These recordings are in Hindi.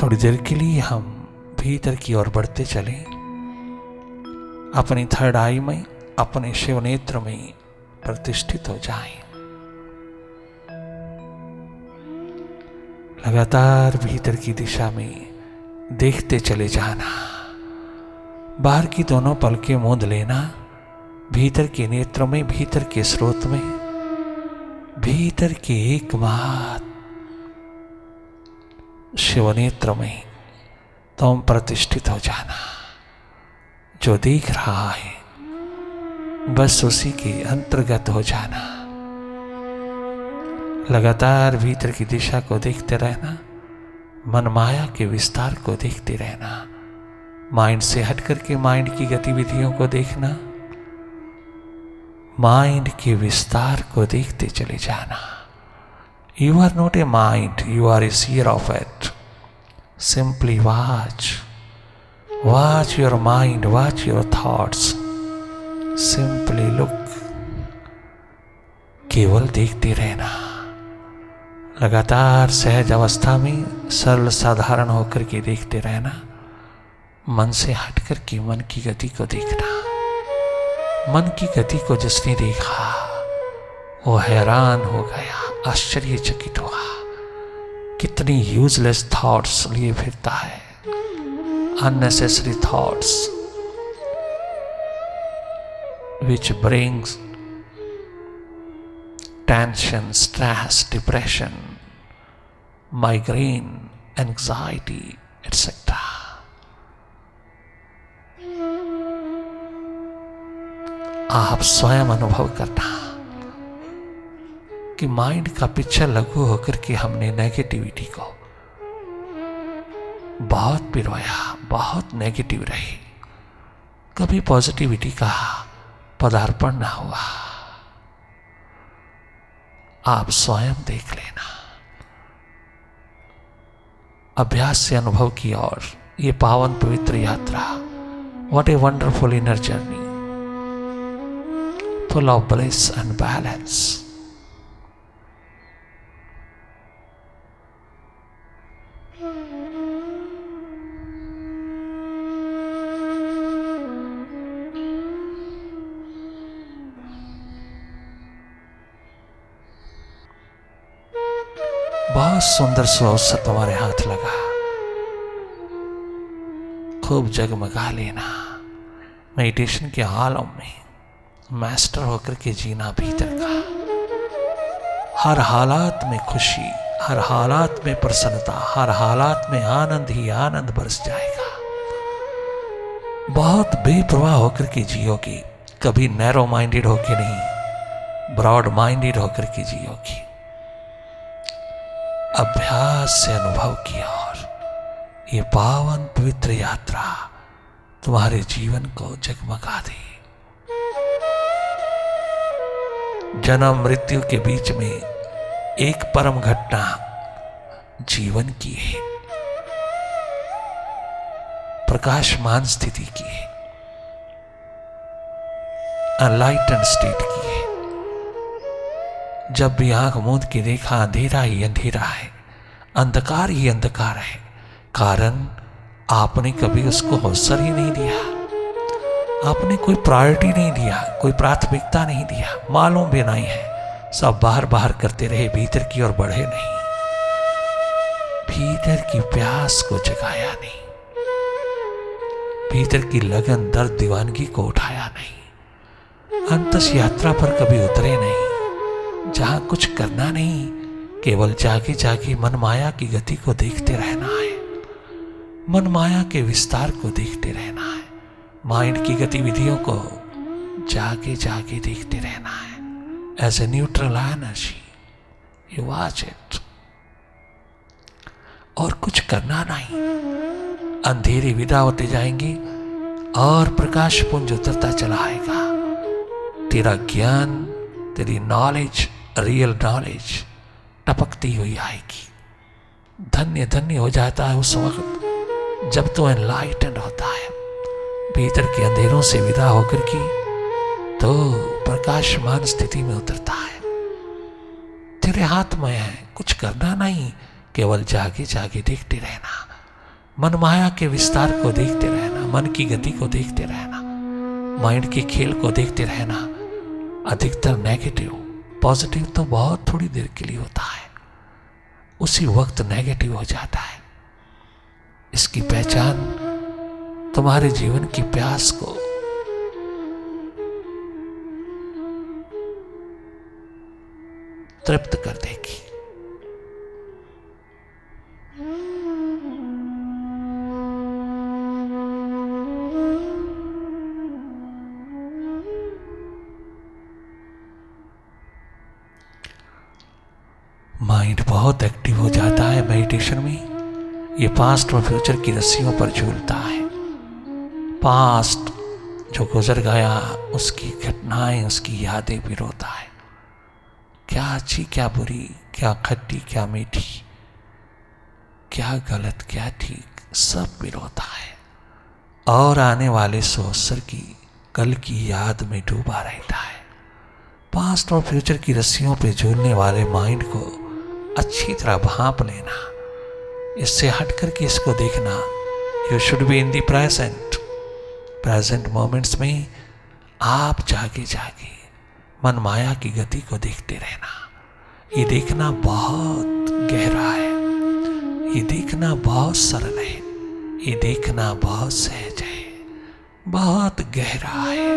थोड़ी देर के लिए हम भीतर की ओर बढ़ते चलें। अपनी थर्ड आई में, अपने शिव नेत्र में प्रतिष्ठित हो जाएं। लगातार भीतर की दिशा में देखते चले जाना। बाहर की दोनों पलकें मूंद लेना। भीतर के नेत्र में, भीतर के स्रोत में, भीतर के एकमात्र शिव नेत्र में तुम प्रतिष्ठित हो जाना। जो देख रहा है बस उसी के अंतर्गत हो जाना। लगातार भीतर की दिशा को देखते रहना। मन माया के विस्तार को देखते रहना। माइंड से हट करके माइंड की गतिविधियों को देखना। माइंड के विस्तार को देखते चले जाना। You are not a mind, you are a seer of it. Simply watch, watch your mind, watch your thoughts. Simply look, केवल देखते रहना। लगातार सहज अवस्था में सरल साधारण होकर के देखते रहना। मन से हट कर के मन की गति को देखना। मन की गति को जिसने देखा वो हैरान हो गया, आश्चर्यचकित हुआ। कितनी यूजलेस थॉट्स लिए फिरता है, unnecessary thoughts which brings tension, stress, depression, migraine, anxiety, etc. आप स्वयं अनुभव करना कि माइंड का पिक्चर लघु होकर के हमने नेगेटिविटी को बहुत पिरोया, बहुत नेगेटिव रही। कभी पॉजिटिविटी का पदार्पण ना हुआ। आप स्वयं देख लेना। अभ्यास से अनुभव की और ये पावन पवित्र यात्रा, what a wonderful inner journey, full of bliss and balance. बहुत सुंदर सा अवसर तुम्हारे हाथ लगा। खूब जगमगा लेना। मेडिटेशन के हालों में मास्टर होकर के जीना भीतर का। हर हालात में खुशी, हर हालात में प्रसन्नता, हर हालात में आनंद ही आनंद बरस जाएगा। बहुत बेपरवाह होकर के जियोगी। कभी नैरो माइंडेड होकर नहीं, ब्रॉड माइंडेड होकर के जियोगी। अभ्यास से अनुभव की और ये पावन पवित्र यात्रा तुम्हारे जीवन को जगमगा दे। जन्म मृत्यु के बीच में एक परम घटना जीवन की है, प्रकाशमान स्थिति की है, अनलाइटन स्टेट की है। जब भी आंख मूंद के देखा अंधेरा ही अंधेरा है, अंधकार ही अंधकार है। कारण आपने कभी उसको अवसर ही नहीं दिया। आपने कोई प्रायोरिटी नहीं दिया, कोई प्राथमिकता नहीं दिया। मालूम भी नहीं है, सब बाहर बाहर करते रहे, भीतर की ओर बढ़े नहीं। भीतर की प्यास को जगाया नहीं, भीतर की लगन दर्द दीवानगी को उठाया नहीं। अंतस यात्रा पर कभी उतरे नहीं, जहां कुछ करना नहीं, केवल जागे जागे मन माया की गति को देखते रहना है। मन माया के विस्तार को देखते रहना है। माइंड की गतिविधियों को जागे जागे देखते रहना है। As a neutral energy you watch it. और कुछ करना नहीं। अंधेरे विदा होते जाएंगे और प्रकाश पुंज उतरता चला आएगा। तेरा ज्ञान, तेरी नॉलेज, रियल नॉलेज टपकती हुई आएगी। धन्य धन्य हो जाता है उस वक्त जब तो एनलाइटेंड होता है, भीतर के अंधेरों से विदा होकर के तो प्रकाशमान स्थिति में उतरता है। तेरे हाथ में है, कुछ करना नहीं, केवल जागे जागे देखते रहना। मन माया के विस्तार को देखते रहना, मन की गति को देखते रहना, माइंड के खेल को देखते रहना। अधिकतर नेगेटिव, पॉजिटिव तो बहुत थोड़ी देर के लिए होता है, उसी वक्त नेगेटिव हो जाता है। इसकी पहचान तुम्हारे जीवन की प्यास को तृप्त कर देगी। माइंड बहुत एक्टिव हो जाता है मेडिटेशन में। ये पास्ट और फ्यूचर की रस्सियों पर झूलता है। पास्ट जो गुजर गया, उसकी घटनाएं, उसकी यादें पिरोता है। क्या अच्छी, क्या बुरी, क्या खट्टी, क्या मीठी, क्या गलत, क्या ठीक, सब पिरोता है और आने वाले अवसर की, कल की याद में डूबा रहता है। पास्ट और फ्यूचर की रस्सियों पे झूलने वाले माइंड को अच्छी तरह भांप लेना, इससे हट करके इसको देखना। You should be in the present. Present moments में आप जागे जागे मन माया की गति को देखते रहना। ये देखना बहुत गहरा है, ये देखना बहुत सरल है, ये देखना बहुत सहज है, बहुत गहरा है।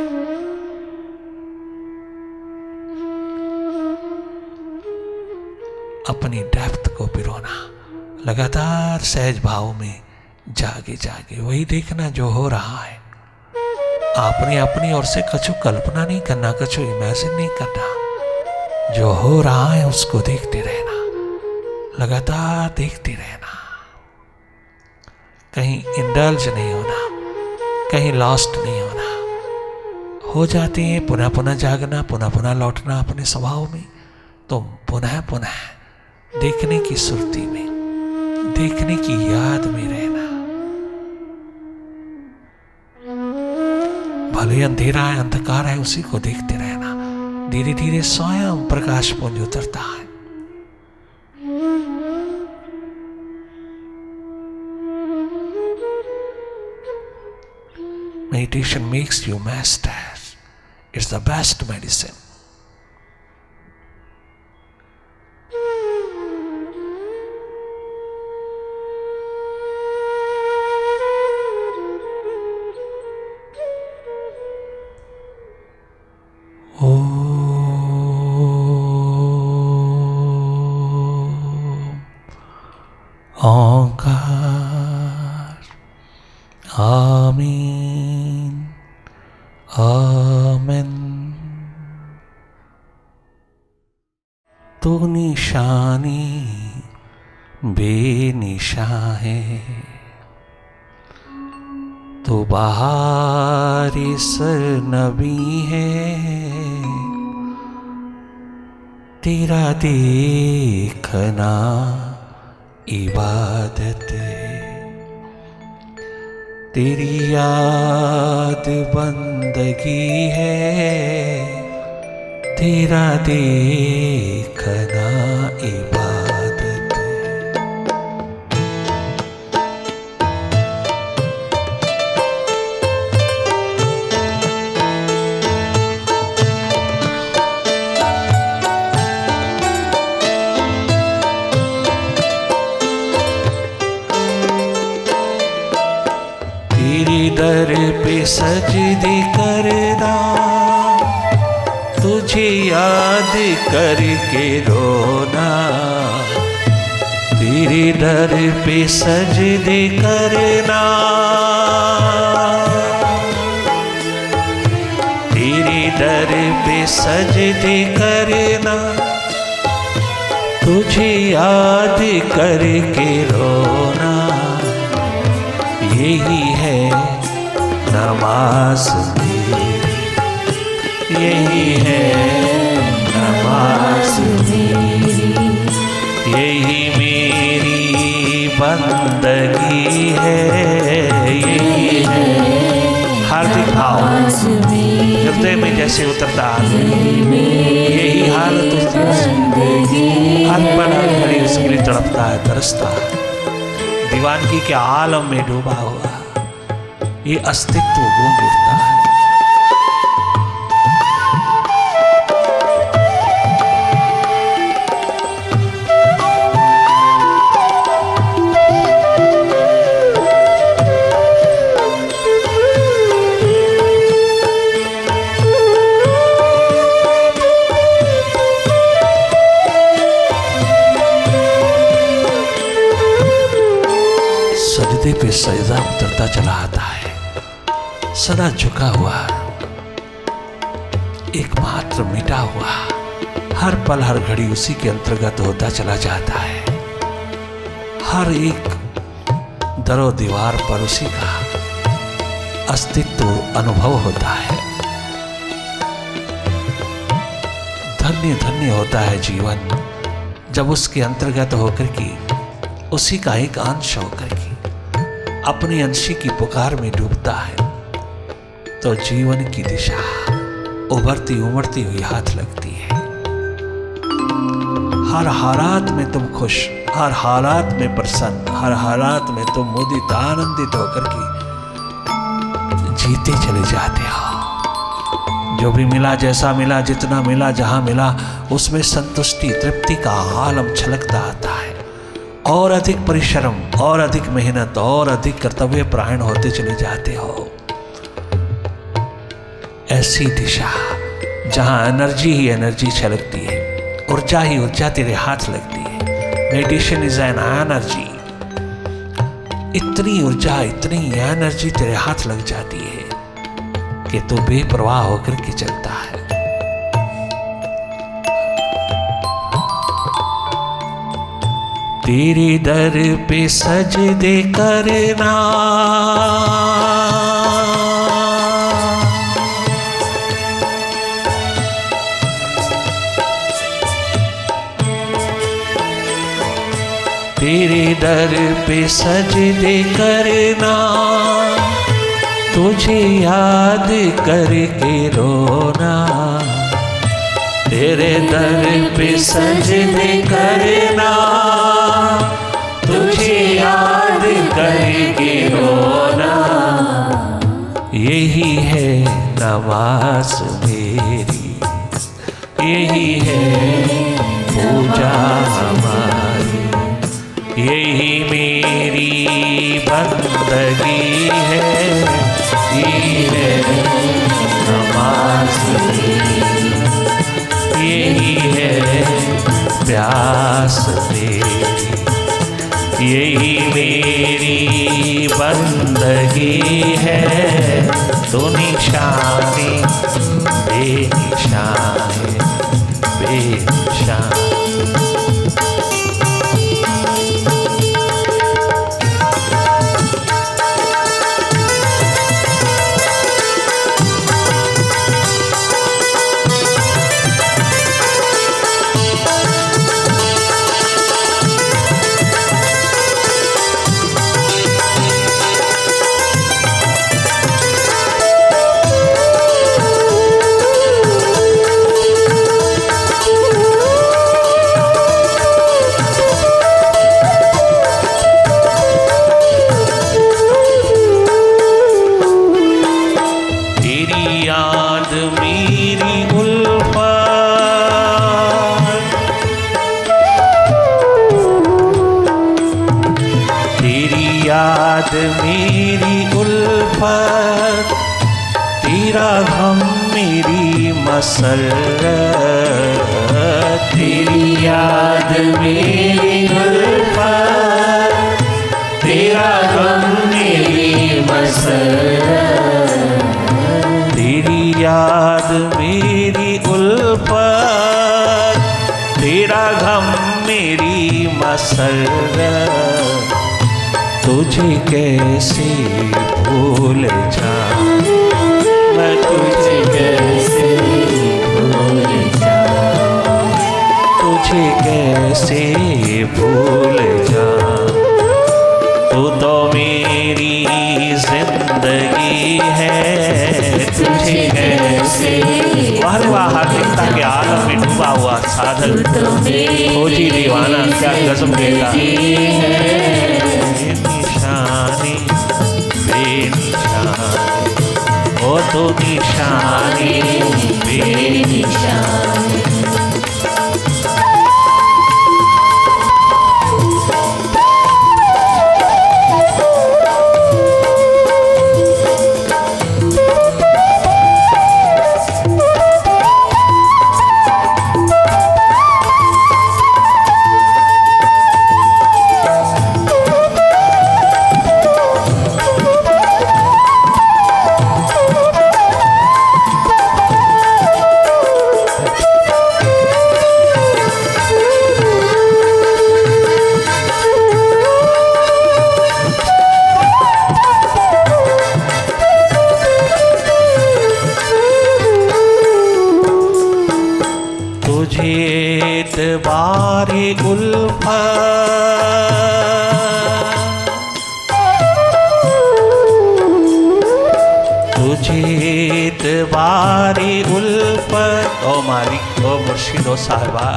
अपनी डेप्थ को पिरोना, लगातार सहज भाव में जागे जागे वही देखना जो हो रहा है। आपने अपनी ओर से कछु कल्पना नहीं करना, कछु इमेजिन नहीं करना। जो हो रहा है उसको देखते रहना, लगातार देखते रहना। कहीं इंडल्ज नहीं होना, कहीं लॉस्ट नहीं होना। हो जाते हैं पुनः पुनः जागना, पुनः पुनः लौटना अपने स्वभाव में। तो पुनः पुनः देखने की सुरती में, देखने की याद में रहना। भले अंधेरा है, अंधकार है, उसी को देखते रहना। धीरे धीरे स्वयं प्रकाश पुंज उतरता है। Meditation makes you master. It's the best medicine. ओंकार आमीन आमीन। तो निशानी बेनिशा है, तो बहारी सरनबी है। तेरा देखना इबादत है, तेरी याद बंदगी है। तेरा देखना इबादत है। दर पे सजदे करना, तुझे याद करके रोना। तेरे दर पे सजदे करना, तेरे दर पे सजदे करना। तुझे याद करके रोना, यही है नमाज मेरी, यही है नमाज मेरी, यही मेरी बंदगी है। यही है हार्दिक भाव हृदय में जैसे उतरता है, यही हालत उसकी। हाथ बना खड़ी उसके लिए तड़पता है, तरसता है। दीवानगी के आलम में डूबा हुआ ये अस्तित्व गूंज उठता है। सजदे पे सजदा उतरता चला आता है, सदा झुका हुआ, एकमात्र मिटा हुआ, हर पल हर घड़ी उसी के अंतर्गत होता चला जाता है। हर एक दरो दीवार पर उसी का अस्तित्व अनुभव होता है। धन्य धन्य होता है जीवन जब उसके अंतर्गत होकर के, उसी का एक अंश होकर के अपनी अंशी की पुकार में डूबता है, तो जीवन की दिशा उभरती उमड़ती हुई हाथ लगती है। हर हालात में तुम खुश, हर हालात में प्रसन्न, हर हालात में तुम मुदित आनंदित होकर के जीते चले जाते हो। जो भी मिला, जैसा मिला, जितना मिला, जहां मिला, उसमें संतुष्टि तृप्ति का आलम छलकता आता है। और अधिक परिश्रम और अधिक मेहनत और अधिक कर्तव्य परायण होते चले जाते हो। ऐसी दिशा जहां एनर्जी ही एनर्जी छलकती है, ऊर्जा ही ऊर्जा तेरे हाथ लगती है। Meditation is an energy. इतनी ऊर्जा, इतनी एनर्जी तेरे हाथ लग जाती है कि तू बेपरवाह होकर के चलता है। तेरे दर पे सजदे करना, तेरे दर पे सजदे करना, तुझे याद करके रोना। तेरे दर पे सजदे करना, तुझे याद करके रोना। यही है नमाज मेरी, यही है पूजा हमारी, यही मेरी बंदगी है। यही है नमाज मेरी, यही है प्यास मेरी, यही मेरी बंदगी है। तो निशानी बेनिशान है, बेनिशान। याद मेरी उल्फत, तेरा गम मेरी मसरत। तेरी याद मेरी उल्फत, तेरा गम मेरी मसरत। तेरी याद मेरी उल्फत, तेरा गम मेरी मसरत। तुझे कैसे भूल जाऊं, मैं तुझे कैसे भूल जाऊं, तुझे कैसे भूल जाऊं। तू तो मेरी जिंदगी है, तुझे कैसे। वाह वाह, हार्दिकता के आलम में डूबा हुआ साधक खोजी दीवाना क्या गजब देता है। हो तो निशानी बेनिशानी। एतबारे उल्फत, तुझे एतबारे उल्फत। ओ मालिक, ओ मुर्शिद, ओ साहिबा,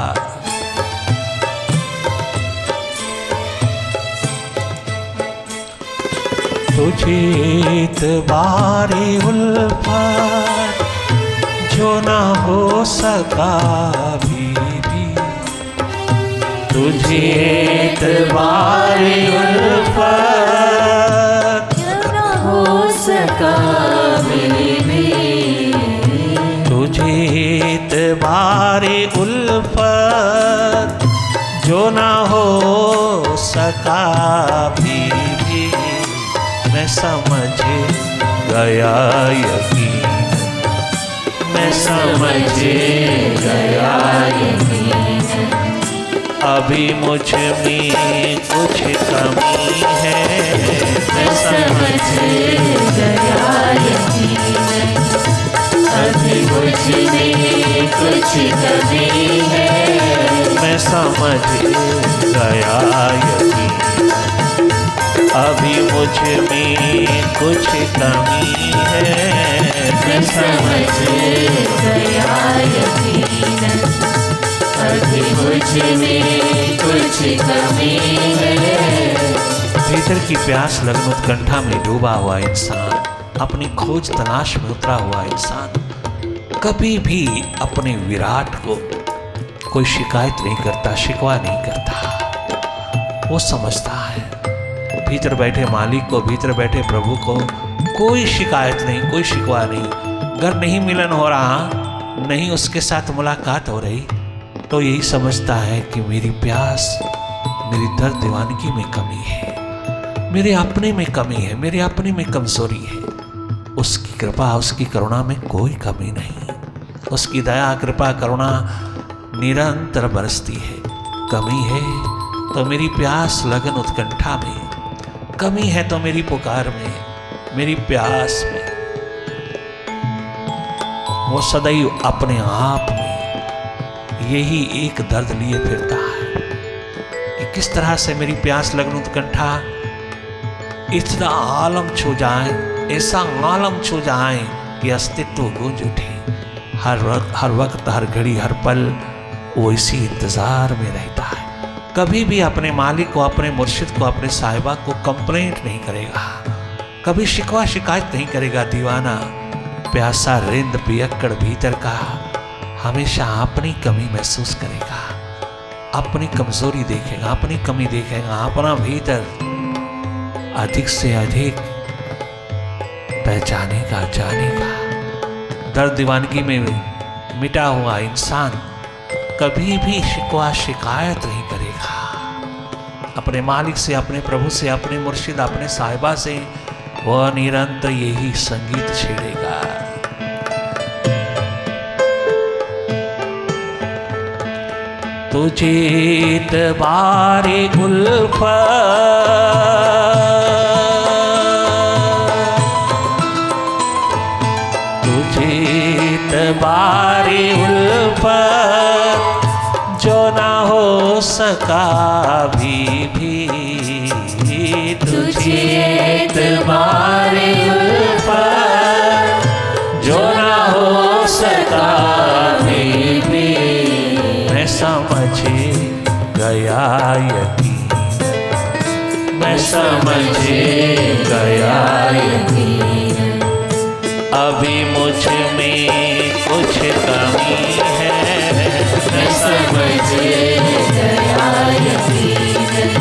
तुझे एतबारे उल्फत जो ना हो सका भी, तुझे एतबारे उल्फत जो ना हो सका भी, तुझे एतबारे उल्फत जो ना हो सका भी, मैं समझ गया यकीन, मैं समझ गया यकीन, अभी मुझ में कुछ कमी है, मैं समझ गया यकीन, अभी मुझ में कुछ कमी है, मैं समझ गया यकीन, अभी मुझ में कुछ कमी है, मैं समझ गया यकीन, अभी मुझ में कुछ कमी है। भीतर की प्यास लगन उत्कंठा में डूबा हुआ इंसान, अपनी खोज तलाश में उतरा हुआ इंसान कभी भी अपने विराट को कोई शिकायत नहीं करता, शिकवा नहीं करता। वो समझता है भीतर बैठे मालिक को, भीतर बैठे प्रभु को कोई शिकायत नहीं, कोई शिकवा नहीं। घर नहीं मिलन हो रहा, नहीं उसके साथ मुलाकात हो रही, तो यही समझता है कि मेरी प्यास, मेरी दर्द दीवानगी में कमी है, मेरे अपने में कमी है, मेरे अपने में कमजोरी है। उसकी कृपा, उसकी करुणा में कोई कमी नहीं, उसकी दया कृपा करुणा निरंतर बरसती है। कमी है तो मेरी प्यास लगन उत्कंठा में, कमी है तो मेरी पुकार में, मेरी प्यास में। वो सदैव अपने आप में यही एक दर्द लिए फिरता है कि किस तरह से मेरी प्यास लगन उत्कंठा इतना आलम छू जाए, ऐसा आलम छू जाए कि अस्तित्व गूंज उठे। हर वक्त, हर घड़ी, हर पल वो इसी इंतजार में रहता है। कभी भी अपने मालिक को, अपने मुर्शिद को, अपने साहिबा को कंप्लेंट नहीं करेगा, कभी शिकवा शिकायत नहीं करेगा। दीवाना प्यासा रिंद पियक्कड़ भीतर का हमेशा अपनी कमी महसूस करेगा, अपनी कमजोरी देखेगा, अपनी कमी देखेगा, अपना भीतर अधिक से अधिक पहचानेगा, जानेगा। दर्द दीवानगी में मिटा हुआ इंसान कभी भी शिकवा शिकायत नहीं करेगा। अपने मालिक से, अपने प्रभु से, अपने मुर्शिद, अपने साहिबा से वह निरंतर यही संगीत छेड़ेगा। तुझे एतबारे उल्फत, तुझे एतबारे उल्फत जो ना हो सका भी, तुझे एतबारे उल्फत जो ना हो सका भी, मैं समझ गया यकीन, मैं समझ गया यकीन, अभी मुझ में कुछ कमी है, मैं समझ गया यकीनन,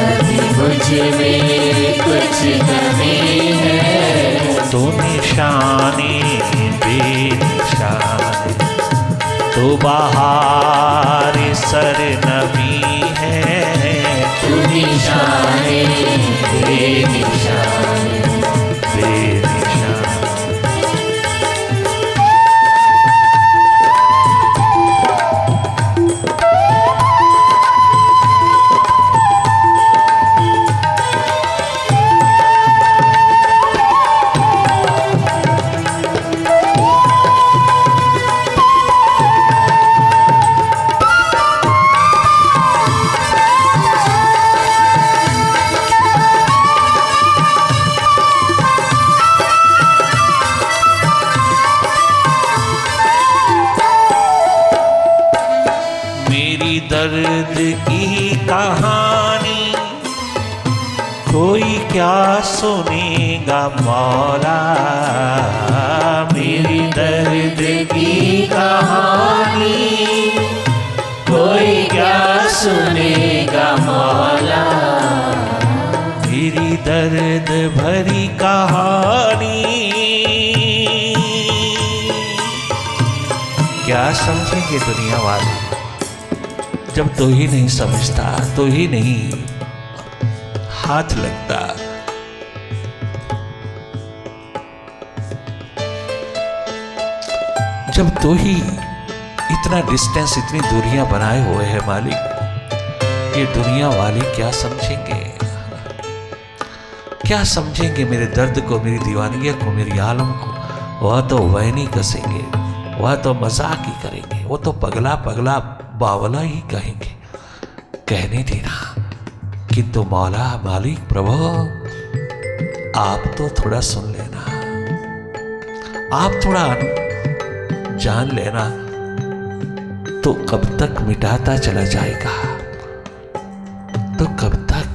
अभी मुझ में कुछ कमी है। तू निशानी बेनिशानी, तू बहार सरनमी है, तू निशाने बेनिशान, बेनिशान। दर्द की कहानी कोई क्या सुनेगा मौला, मेरी दर्द की कहानी कोई क्या सुनेगा मौला, मेरी दर्द भरी कहानी क्या समझेंगे दुनिया वाले, जब तो ही नहीं समझता, तो ही नहीं हाथ लगता। जब तो ही इतना डिस्टेंस, इतनी दूरियां बनाए हुए हैं मालिक, ये दुनिया वाले क्या समझेंगे, क्या समझेंगे मेरे दर्द को, मेरी दीवानगी को, मेरी आलम को। वह तो वह नहीं कसेंगे, वह तो मजाक ही करेंगे, वो तो पगला पगला बावला ही कहेंगे। कहने देना किंतु मौला मालिक प्रभु आप तो थोड़ा सुन लेना, आप थोड़ा जान लेना, तो कब तक मिटाता चला जाएगा, तो कब तक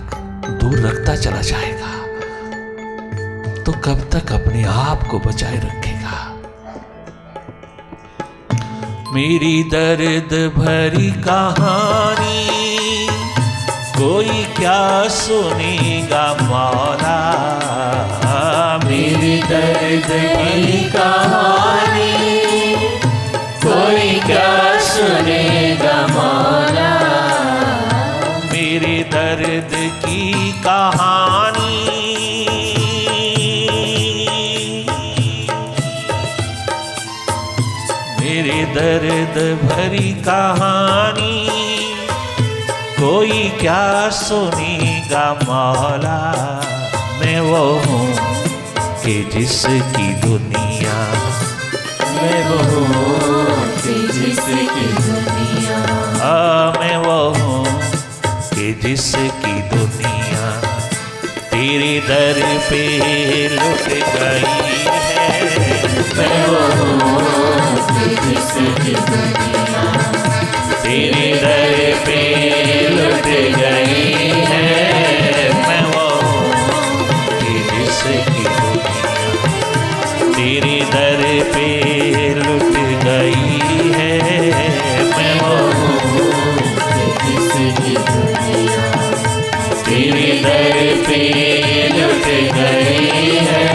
दूर रखता चला जाएगा, तो कब तक अपने आप को बचाए रखेगा। मेरी दर्द भरी कहानी कोई क्या सुनेगा मौला, मेरी दर्द की कहानी कोई क्या सुनेगा मौला, मेरे दर्द की कहानी मेरे दर्द भरी कहानी कोई क्या सुनेगा मौला। मैं वो हूँ कि जिसकी दुनिया, मैं वो हूँ कि जिसकी दुनिया, मैं वो हूँ कि जिसकी दुनिया तेरे दर पे लुट गई है। मैं वो हूँ कि जिसकी दुनिया तेरे दर पे लुट गई है। मैं वो हूँ कि जिसकी दुनिया तेरे दर पे लुट गई है। मैं वो हूँ कि जिसकी दुनिया तेरे दर पे लुट गई है।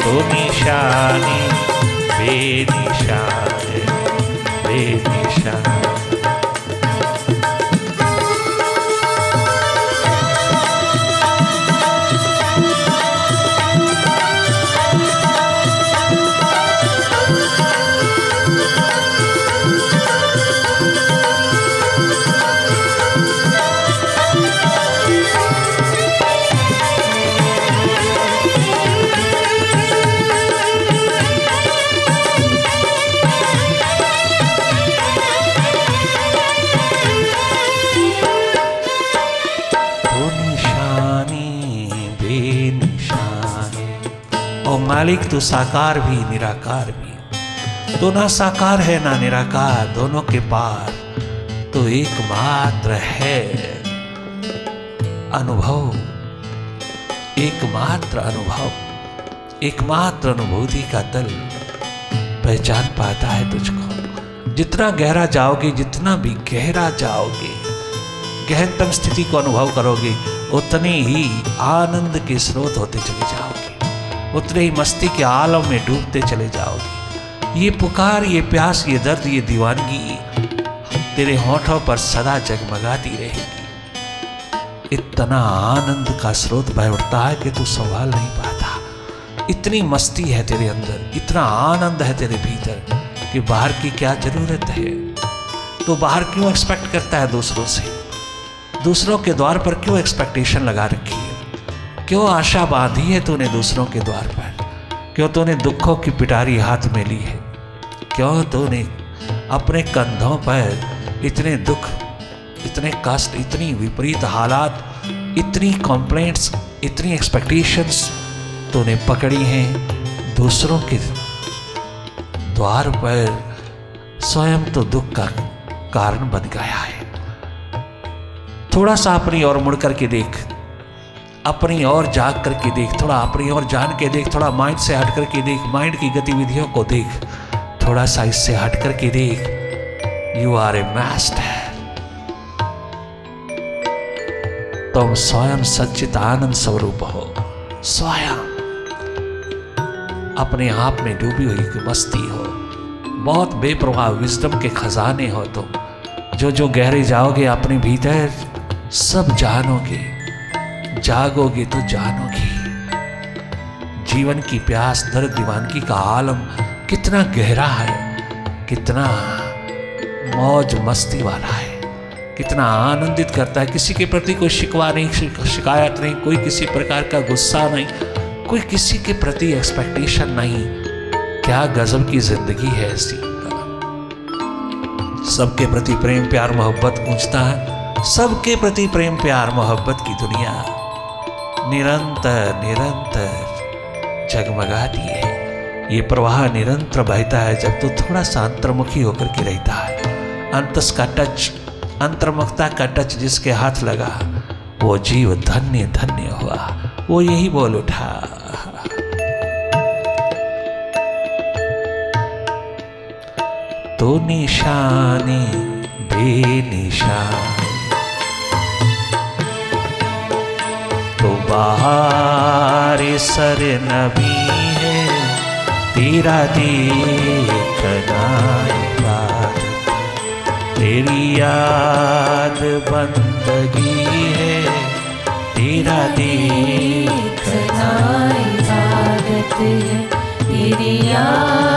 तो निशानी बेनिशान बेनिशान। मालिक तो साकार भी निराकार भी, तो ना साकार है ना निराकार, दोनों के पार तो एकमात्र है अनुभव, एकमात्र अनुभव, एकमात्र अनुभूति का तल पहचान पाता है तुझको। जितना गहरा जाओगे, जितना भी गहरा जाओगे, गहनतम स्थिति को अनुभव करोगे, उतने ही आनंद के स्रोत होते चले जाओगे, उतने ही मस्ती के आलम में डूबते चले जाओगे। ये पुकार, ये प्यास, ये दर्द, ये दीवानगी तेरे होठों पर सदा जगमगाती रहेगी। इतना आनंद का स्रोत बह उठता है कि तू संभाल नहीं पाता। इतनी मस्ती है तेरे अंदर, इतना आनंद है तेरे भीतर कि बाहर की क्या जरूरत है। तो बाहर क्यों एक्सपेक्ट करता है दूसरों से? दूसरों के द्वार पर क्यों एक्सपेक्टेशन लगा रखी है? क्यों आशा बांधी है तूने दूसरों के द्वार पर? क्यों तूने दुखों की पिटारी हाथ में ली है? क्यों तूने अपने कंधों पर इतने दुख, इतने कष्ट, इतनी विपरीत हालात, इतनी कंप्लेंट्स, इतनी एक्सपेक्टेशंस तूने पकड़ी हैं दूसरों के द्वार पर? स्वयं तो दुख का कारण बन गया है। थोड़ा सा अपनी ओर मुड़ करके देख, अपनी ओर जाग करके देख, थोड़ा अपनी ओर जान के देख, थोड़ा माइंड से हट करके देख, माइंड की गतिविधियों को देख, थोड़ा सा इससे हट करके देख। You are a master. तुम स्वयं सच्चित आनंद स्वरूप हो। स्वयं अपने आप में डूबी हुई मस्ती हो। बहुत बेपरवाह विजडम के खजाने हो तुम। जो गहरे जाओगे अपने भीतर, सब जानोगे। जागोगे तो जानोगे। जीवन की प्यास, दर्द, दीवानगी का आलम कितना गहरा है, कितना मौज मस्ती वाला है, कितना आनंदित करता है। किसी के प्रति कोई शिकवा नहीं, शिकायत नहीं, कोई किसी प्रकार का गुस्सा नहीं, कोई किसी के प्रति एक्सपेक्टेशन नहीं। क्या गजब की जिंदगी है ऐसी। सबके प्रति प्रेम प्यार मोहब्बत गूंजता है। सबके प्रति प्रेम प्यार मोहब्बत की दुनिया निरंतर निरंतर जगमगाती है। ये प्रवाह निरंतर बहता है जब तो थोड़ा सा अंतर्मुखी होकर के रहता है। अंतस का टच, अंतर्मुखता का टच जिसके हाथ लगा, वो जीव धन्य धन्य हुआ। वो यही बोल उठा, तो निशानी बेनिशान, तो बाहर सर नबी है, तेरा देखना इबादत, तेरी याद बंदगी है, तेरा देखना इबादत है, तेरी याद